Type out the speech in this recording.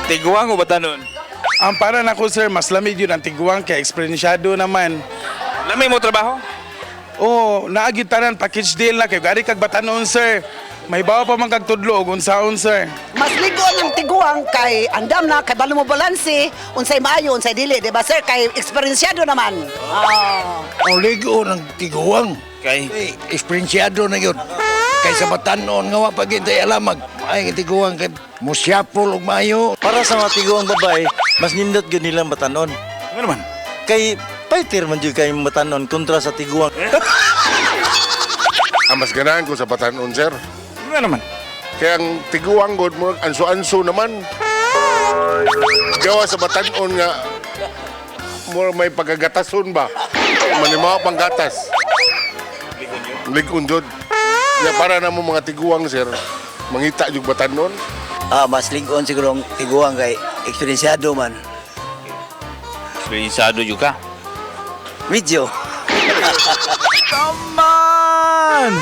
Tiguang o batanon? Ang para na ko, sir, mas lamig yun ang tiguang kay eksperyensyado naman. Lami mo trabaho? Oo, naagitanan, package deal na kay gari kag batanon, sir. May bawa pa man kag tudlo ug unsaon, sir. Mas ligo ng tiguang kay andam na kay balo mo balansi, unsay maayo, unsay dili, di ba sir? Kay eksperyensyado naman. Ang ligo ng tiguang. Kay? Eksperensyado na yun. Kay sa batanon nga wapagintay alamag. Ay tiguang kay musyapol ug maayo. Para sa mga tiguang babae, mas nindot yun nilang batanon. Ano naman? Kay fighter man yun kayo batanon kontra sa tiguang. Ang mas ganahan ko sa batanon, sir. Ano naman? Kaya ang tiguang god mo, anso-anso naman. Gawa sa batanon nga, mo may pagagatason ba? Manimaw pang gatas. Ligon jud. Kaya para na mo mga tiguang, sir, mangita yung batanon. Mas ligon siguro ang tiguang kay eksperyensyado man. Eksperyensado juga. Medyo. Come on!